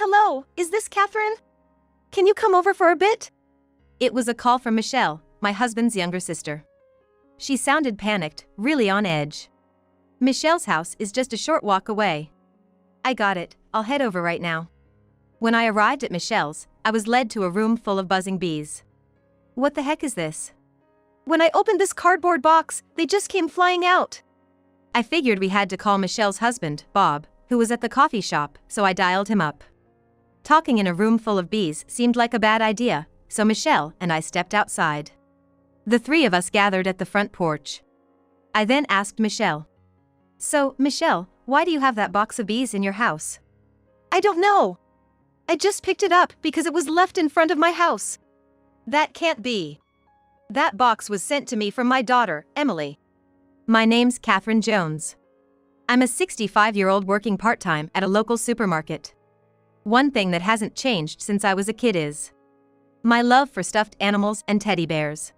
Hello, is this Catherine? Can you come over for a bit? It was a call from Michelle, my husband's younger sister. She sounded panicked, really on edge. Michelle's house is just a short walk away. I got it, I'll head over right now. When I arrived at Michelle's, I was led to a room full of buzzing bees. What the heck is this? When I opened this cardboard box, they just came flying out. I figured we had to call Michelle's husband, Bob, who was at the coffee shop, so I dialed him up. Talking in a room full of bees seemed like a bad idea, so Michelle and I stepped outside. The three of us gathered at the front porch. I then asked Michelle. So, Michelle, why do you have that box of bees in your house? I don't know. I just picked it up because it was left in front of my house. That can't be. That box was sent to me from my daughter, Emily. My name's Catherine Jones. I'm a 65-year-old working part-time at a local supermarket. One thing that hasn't changed since I was a kid is my love for stuffed animals and teddy bears.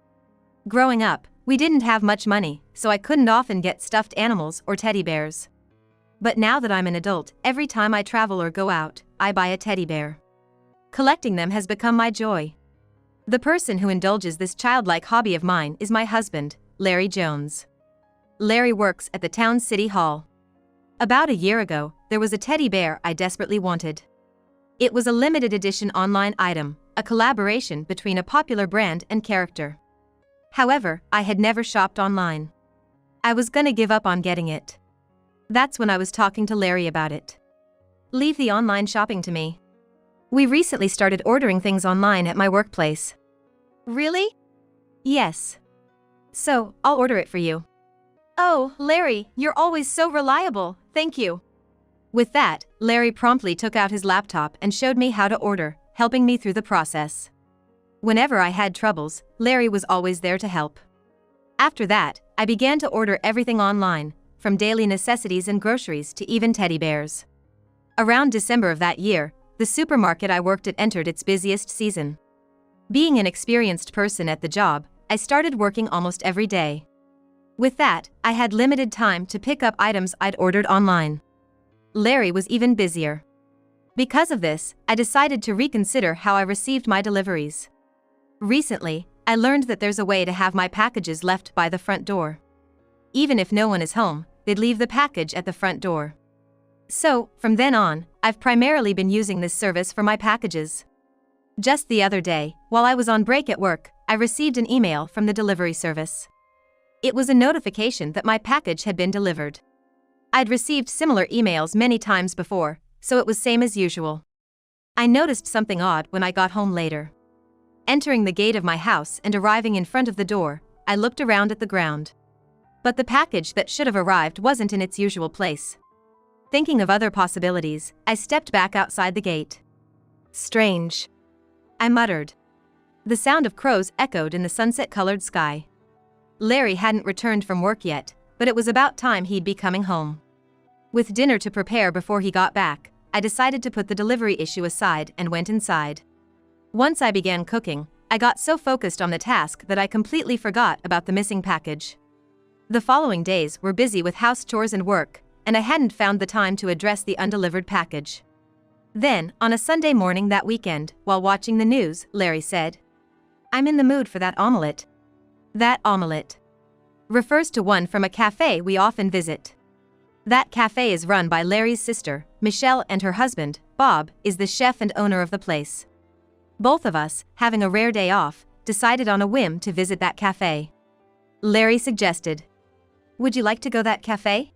Growing up, we didn't have much money, so I couldn't often get stuffed animals or teddy bears. But now that I'm an adult, every time I travel or go out, I buy a teddy bear. Collecting them has become my joy. The person who indulges this childlike hobby of mine is my husband, Larry Jones. Larry works at the town city hall. About a year ago, there was a teddy bear I desperately wanted. It was a limited edition online item, a collaboration between a popular brand and character. However, I had never shopped online. I was gonna give up on getting it. That's when I was talking to Larry about it. Leave the online shopping to me. We recently started ordering things online at my workplace. Really? Yes. So, I'll order it for you. Oh, Larry, you're always so reliable, thank you. With that, Larry promptly took out his laptop and showed me how to order, helping me through the process. Whenever I had troubles, Larry was always there to help. After that, I began to order everything online, from daily necessities and groceries to even teddy bears. Around December of that year, the supermarket I worked at entered its busiest season. Being an experienced person at the job, I started working almost every day. With that, I had limited time to pick up items I'd ordered online. Larry was even busier. Because of this, I decided to reconsider how I received my deliveries. Recently, I learned that there's a way to have my packages left by the front door. Even if no one is home, they'd leave the package at the front door. So, from then on, I've primarily been using this service for my packages. Just the other day, while I was on break at work, I received an email from the delivery service. It was a notification that my package had been delivered. I'd received similar emails many times before, so it was same as usual. I noticed something odd when I got home later. Entering the gate of my house and arriving in front of the door, I looked around at the ground. But the package that should have arrived wasn't in its usual place. Thinking of other possibilities, I stepped back outside the gate. Strange. I muttered. The sound of crows echoed in the sunset-colored sky. Larry hadn't returned from work yet, but it was about time he'd be coming home. With dinner to prepare before he got back, I decided to put the delivery issue aside and went inside. Once I began cooking, I got so focused on the task that I completely forgot about the missing package. The following days were busy with house chores and work, and I hadn't found the time to address the undelivered package. Then, on a Sunday morning that weekend, while watching the news, Larry said, "I'm in the mood for that omelette." That omelette refers to one from a cafe we often visit. That cafe is run by Larry's sister, Michelle, and her husband, Bob, is the chef and owner of the place. Both of us, having a rare day off, decided on a whim to visit that cafe. Larry suggested, "Would you like to go that cafe?"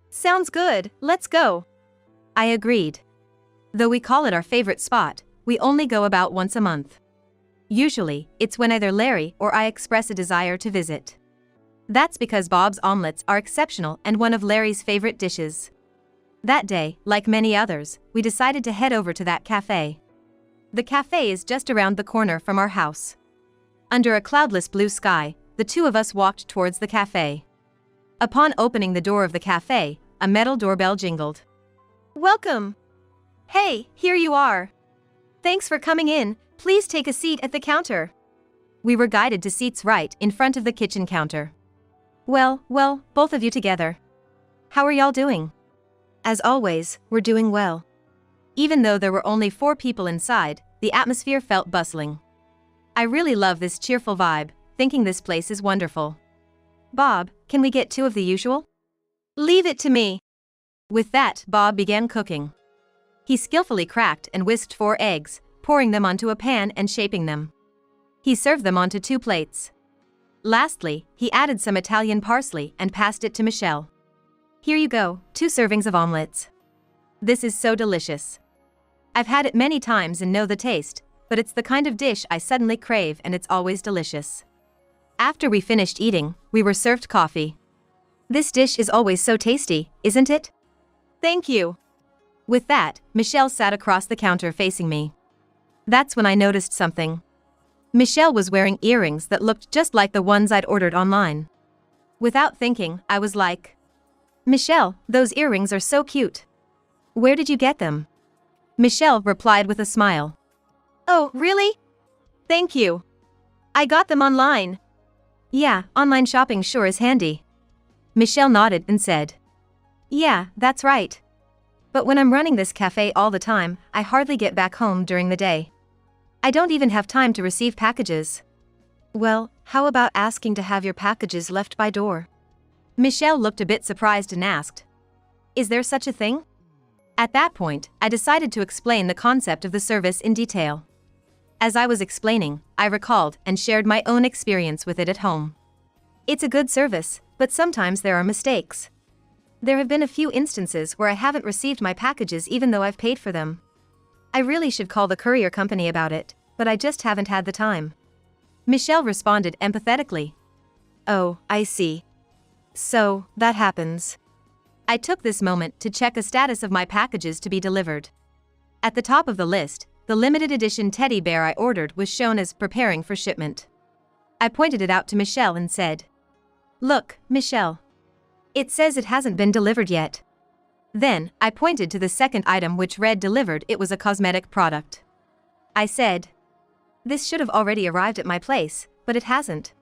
Sounds good, let's go. I agreed. Though we call it our favorite spot, we only go about once a month. Usually, it's when either Larry or I express a desire to visit. That's because Bob's omelets are exceptional and one of Larry's favorite dishes. That day, like many others, we decided to head over to that cafe. The cafe is just around the corner from our house. Under a cloudless blue sky, the two of us walked towards the cafe. Upon opening the door of the cafe, a metal doorbell jingled. Welcome. Hey, here you are. Thanks for coming in, please take a seat at the counter. We were guided to seats right in front of the kitchen counter. Well, both of you together. How are y'all doing? As always, we're doing well. Even though there were only 4 people inside, the atmosphere felt bustling. I really love this cheerful vibe, thinking this place is wonderful. Bob, can we get 2 of the usual? Leave it to me. With that, Bob began cooking. He skillfully cracked and whisked 4 eggs, pouring them onto a pan and shaping them. He served them onto 2 plates. Lastly, he added some Italian parsley and passed it to Michelle. Here you go, 2 servings of omelets. This is so delicious. I've had it many times and know the taste, but it's the kind of dish I suddenly crave and it's always delicious. After we finished eating, we were served coffee. This dish is always so tasty, isn't it? Thank you. With that, Michelle sat across the counter facing me. That's when I noticed something. Michelle was wearing earrings that looked just like the ones I'd ordered online. Without thinking, I was like, Michelle, those earrings are so cute. Where did you get them? Michelle replied with a smile. Oh, really? Thank you. I got them online. Yeah, online shopping sure is handy. Michelle nodded and said, Yeah, that's right. But when I'm running this cafe all the time, I hardly get back home during the day. I don't even have time to receive packages. Well, how about asking to have your packages left by door? Michelle looked a bit surprised and asked, Is there such a thing? At that point, I decided to explain the concept of the service in detail. As I was explaining, I recalled and shared my own experience with it at home. It's a good service, but sometimes there are mistakes. There have been a few instances where I haven't received my packages even though I've paid for them. I really should call the courier company about it, but I just haven't had the time. Michelle responded empathetically. Oh, I see. So, that happens. I took this moment to check a status of my packages to be delivered. At the top of the list, the limited edition teddy bear I ordered was shown as preparing for shipment. I pointed it out to Michelle and said, Look, Michelle. It says it hasn't been delivered yet. Then, I pointed to the second item which read delivered. It was a cosmetic product. I said, This should have already arrived at my place, but it hasn't.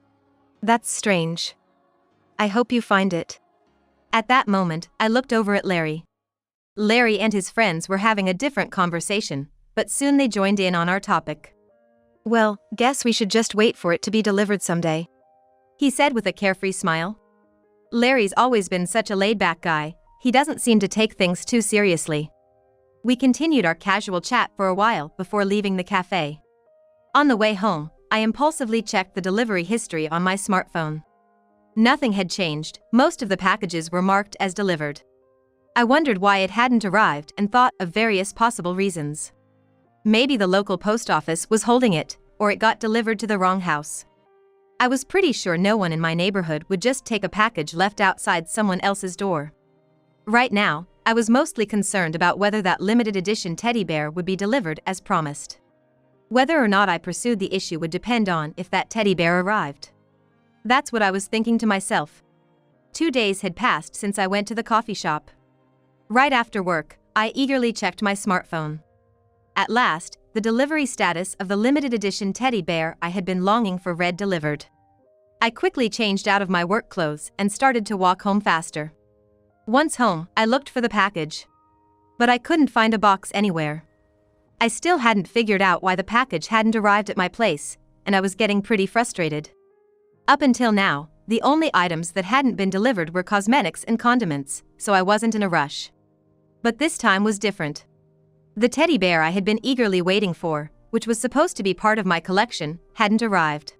That's strange. I hope you find it. At that moment, I looked over at Larry. Larry and his friends were having a different conversation, but soon they joined in on our topic. Well, guess we should just wait for it to be delivered someday, he said with a carefree smile. Larry's always been such a laid-back guy, he doesn't seem to take things too seriously. We continued our casual chat for a while before leaving the cafe. On the way home, I impulsively checked the delivery history on my smartphone. Nothing had changed, most of the packages were marked as delivered. I wondered why it hadn't arrived and thought of various possible reasons. Maybe the local post office was holding it, or it got delivered to the wrong house. I was pretty sure no one in my neighborhood would just take a package left outside someone else's door. Right now, I was mostly concerned about whether that limited edition teddy bear would be delivered as promised. Whether or not I pursued the issue would depend on if that teddy bear arrived. That's what I was thinking to myself. 2 days had passed since I went to the coffee shop. Right after work, I eagerly checked my smartphone. At last, the delivery status of the limited edition teddy bear I had been longing for read delivered. I quickly changed out of my work clothes and started to walk home faster. Once home, I looked for the package. But I couldn't find a box anywhere. I still hadn't figured out why the package hadn't arrived at my place, and I was getting pretty frustrated. Up until now, the only items that hadn't been delivered were cosmetics and condiments, so I wasn't in a rush. But this time was different. The teddy bear I had been eagerly waiting for, which was supposed to be part of my collection, hadn't arrived.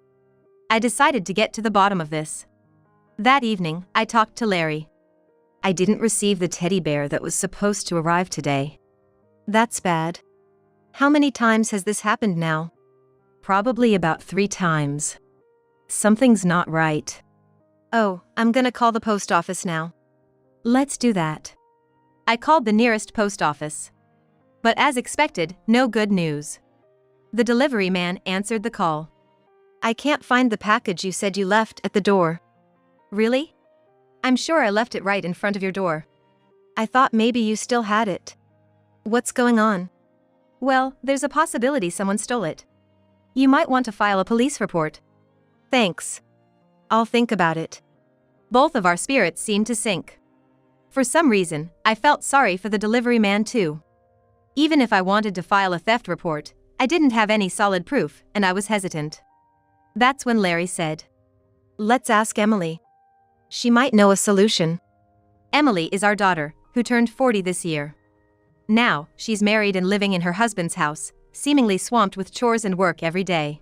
I decided to get to the bottom of this. That evening, I talked to Larry. I didn't receive the teddy bear that was supposed to arrive today. That's bad. How many times has this happened now? Probably about 3 times. Something's not right. Oh, I'm gonna call the post office now. Let's do that. I called the nearest post office. But as expected, no good news. The delivery man answered the call. I can't find the package you said you left at the door. Really? I'm sure I left it right in front of your door. I thought maybe you still had it. What's going on? Well, there's a possibility someone stole it. You might want to file a police report. Thanks. I'll think about it. Both of our spirits seemed to sink. For some reason, I felt sorry for the delivery man too. Even if I wanted to file a theft report, I didn't have any solid proof, and I was hesitant. That's when Larry said, "Let's ask Emily. She might know a solution." Emily is our daughter, who turned 40 this year. Now, she's married and living in her husband's house, seemingly swamped with chores and work every day.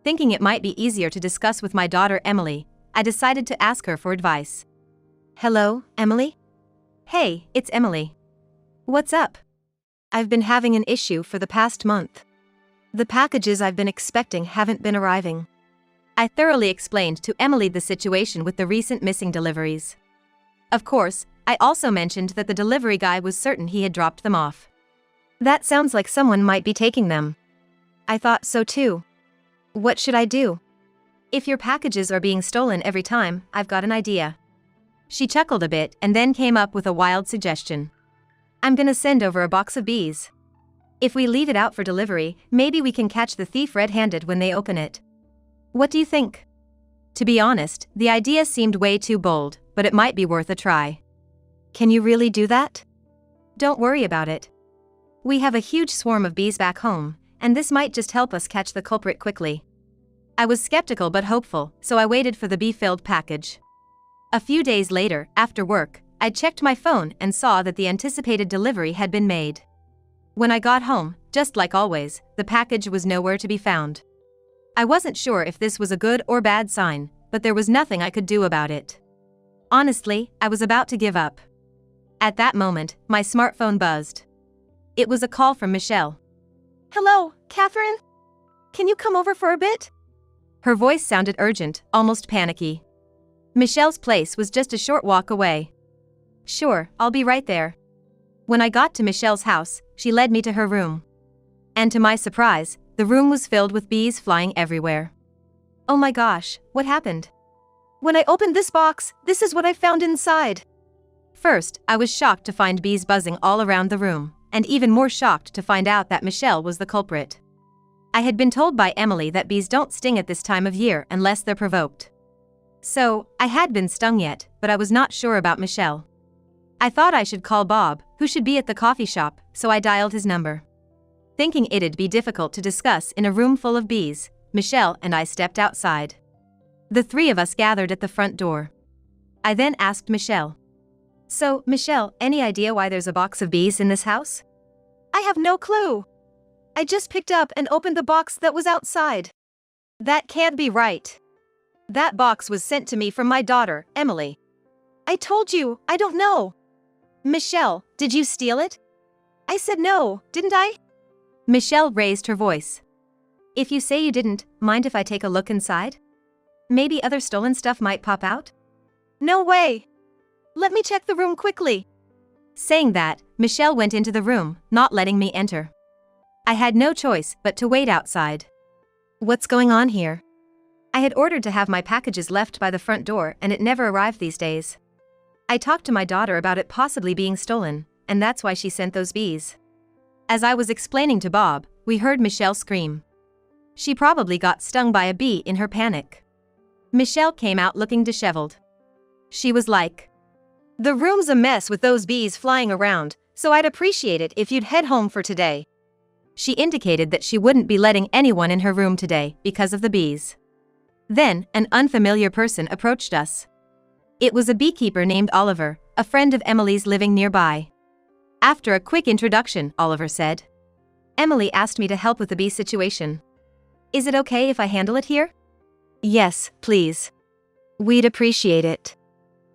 Thinking it might be easier to discuss with my daughter Emily, I decided to ask her for advice. "Hello, Emily? Hey, it's Emily. What's up? I've been having an issue for the past month. The packages I've been expecting haven't been arriving." I thoroughly explained to Emily the situation with the recent missing deliveries. Of course, I also mentioned that the delivery guy was certain he had dropped them off. "That sounds like someone might be taking them." "I thought so too. What should I do?" "If your packages are being stolen every time, I've got an idea." She chuckled a bit and then came up with a wild suggestion. "I'm gonna send over a box of bees. If we leave it out for delivery, maybe we can catch the thief red-handed when they open it. What do you think?" To be honest, the idea seemed way too bold, but it might be worth a try. "Can you really do that?" "Don't worry about it. We have a huge swarm of bees back home, and this might just help us catch the culprit quickly." I was skeptical but hopeful, so I waited for the bee-filled package. A few days later, after work, I checked my phone and saw that the anticipated delivery had been made. When I got home, just like always, the package was nowhere to be found. I wasn't sure if this was a good or bad sign, but there was nothing I could do about it. Honestly, I was about to give up. At that moment, my smartphone buzzed. It was a call from Michelle. "Hello, Catherine? Can you come over for a bit?" Her voice sounded urgent, almost panicky. Michelle's place was just a short walk away. "Sure, I'll be right there." When I got to Michelle's house, she led me to her room. And to my surprise, the room was filled with bees flying everywhere. "Oh my gosh, what happened?" "When I opened this box, this is what I found inside." First, I was shocked to find bees buzzing all around the room, and even more shocked to find out that Michelle was the culprit. I had been told by Emily that bees don't sting at this time of year unless they're provoked. So, I had been stung yet, but I was not sure about Michelle. I thought I should call Bob, who should be at the coffee shop, so I dialed his number. Thinking it'd be difficult to discuss in a room full of bees, Michelle and I stepped outside. The three of us gathered at the front door. I then asked Michelle. "So, Michelle, any idea why there's a box of bees in this house?" "I have no clue. I just picked up and opened the box that was outside." "That can't be right. That box was sent to me from my daughter, Emily." "I told you, I don't know." "Michelle, did you steal it?" "I said no, didn't I?" Michelle raised her voice. "If you say you didn't, mind if I take a look inside? Maybe other stolen stuff might pop out?" "No way. Let me check the room quickly." Saying that, Michelle went into the room, not letting me enter. I had no choice but to wait outside. "What's going on here?" I had ordered to have my packages left by the front door and it never arrived these days. I talked to my daughter about it possibly being stolen, and that's why she sent those bees. As I was explaining to Bob, we heard Michelle scream. She probably got stung by a bee in her panic. Michelle came out looking disheveled. She was like, "The room's a mess with those bees flying around, so I'd appreciate it if you'd head home for today." She indicated that she wouldn't be letting anyone in her room today because of the bees. Then, an unfamiliar person approached us. It was a beekeeper named Oliver, a friend of Emily's living nearby. After a quick introduction, Oliver said, "Emily asked me to help with the bee situation. Is it okay if I handle it here?" "Yes, please. We'd appreciate it."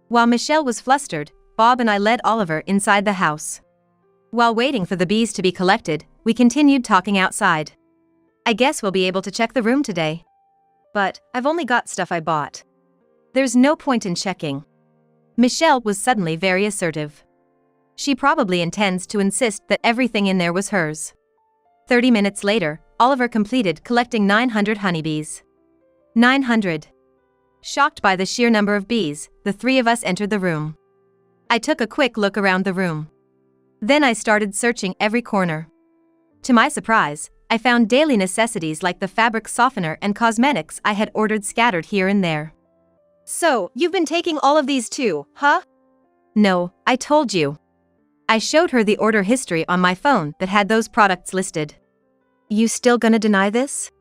While Michelle was flustered, Bob and I led Oliver inside the house. While waiting for the bees to be collected, we continued talking outside. "I guess we'll be able to check the room today. But I've only got stuff I bought." "There's no point in checking." Michelle was suddenly very assertive. She probably intends to insist that everything in there was hers. 30 minutes later, Oliver completed collecting 900 honeybees. 900. Shocked by the sheer number of bees, the three of us entered the room. I took a quick look around the room. Then I started searching every corner. To my surprise, I found daily necessities like the fabric softener and cosmetics I had ordered scattered here and there. "So, you've been taking all of these too, huh?" "No, I told you." I showed her the order history on my phone that had those products listed. You still gonna deny this?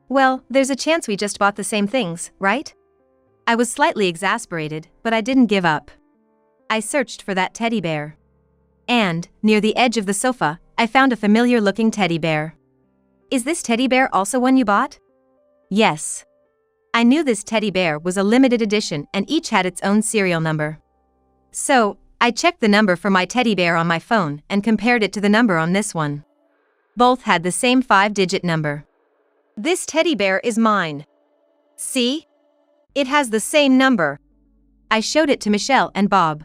Well, there's a chance we just bought the same things, right? I was slightly exasperated, but I didn't give up. I searched for that teddy bear. And, near the edge of the sofa, I found a familiar-looking teddy bear. Is this teddy bear also one you bought? Yes. I knew this teddy bear was a limited edition and each had its own serial number. So, I checked the number for my teddy bear on my phone and compared it to the number on this one. Both had the same 5-digit number. This teddy bear is mine. See? It has the same number. I showed it to Michelle and Bob.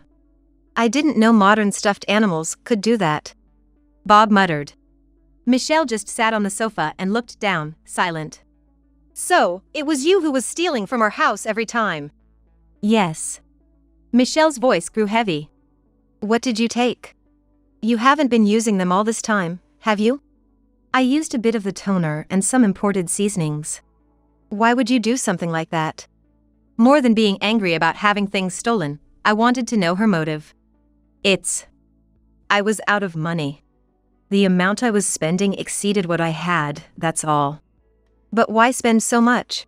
I didn't know modern stuffed animals could do that. Bob muttered. Michelle just sat on the sofa and looked down, silent. So, it was you who was stealing from our house every time? Yes. Michelle's voice grew heavy. What did you take? You haven't been using them all this time, have you? I used a bit of the toner and some imported seasonings. Why would you do something like that? More than being angry about having things stolen, I wanted to know her motive. I was out of money. The amount I was spending exceeded what I had, that's all. But why spend so much?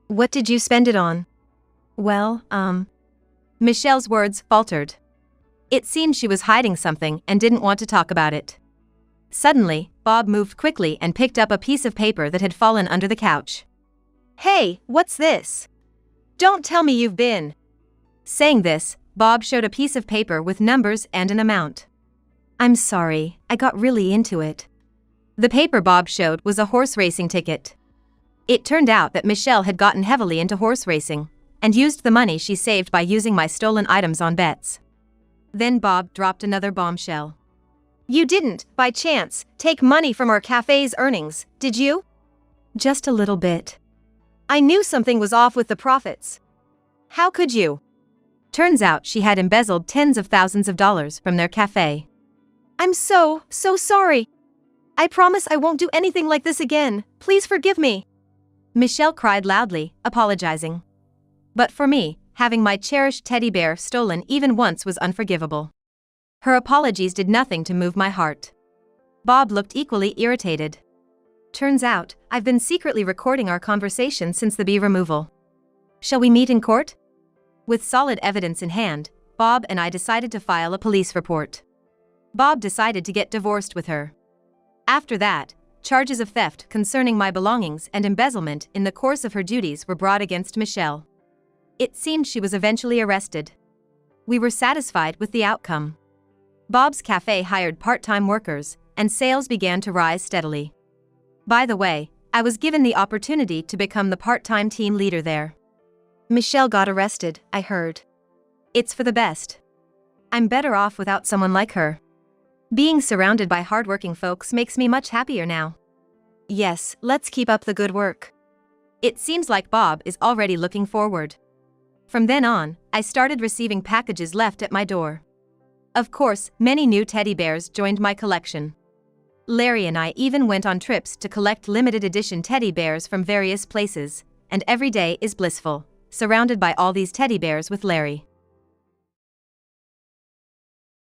What did you spend it on? Well, Michelle's words faltered. It seemed she was hiding something and didn't want to talk about it. Suddenly, Bob moved quickly and picked up a piece of paper that had fallen under the couch. Hey, what's this? Don't tell me you've been. Saying this, Bob showed a piece of paper with numbers and an amount. I'm sorry, I got really into it. The paper Bob showed was a horse racing ticket. It turned out that Michelle had gotten heavily into horse racing and used the money she saved by using my stolen items on bets. Then Bob dropped another bombshell. You didn't, by chance, take money from our cafe's earnings, did you? Just a little bit. I knew something was off with the profits. How could you? Turns out she had embezzled tens of thousands of dollars from their cafe. I'm so sorry. I promise I won't do anything like this again. Please forgive me. Michelle cried loudly, apologizing. But for me, having my cherished teddy bear stolen even once was unforgivable. Her apologies did nothing to move my heart. Bob looked equally irritated. Turns out, I've been secretly recording our conversation since the bee removal. Shall we meet in court? With solid evidence in hand, Bob and I decided to file a police report. Bob decided to get divorced with her. After that, charges of theft concerning my belongings and embezzlement in the course of her duties were brought against Michelle. It seemed she was eventually arrested. We were satisfied with the outcome. Bob's cafe hired part-time workers, and sales began to rise steadily. By the way, I was given the opportunity to become the part-time team leader there. Michelle got arrested, I heard. It's for the best. I'm better off without someone like her. Being surrounded by hardworking folks makes me much happier now. Yes, let's keep up the good work. It seems like Bob is already looking forward. From then on, I started receiving packages left at my door. Of course, many new teddy bears joined my collection. Larry and I even went on trips to collect limited edition teddy bears from various places, and every day is blissful, surrounded by all these teddy bears with Larry.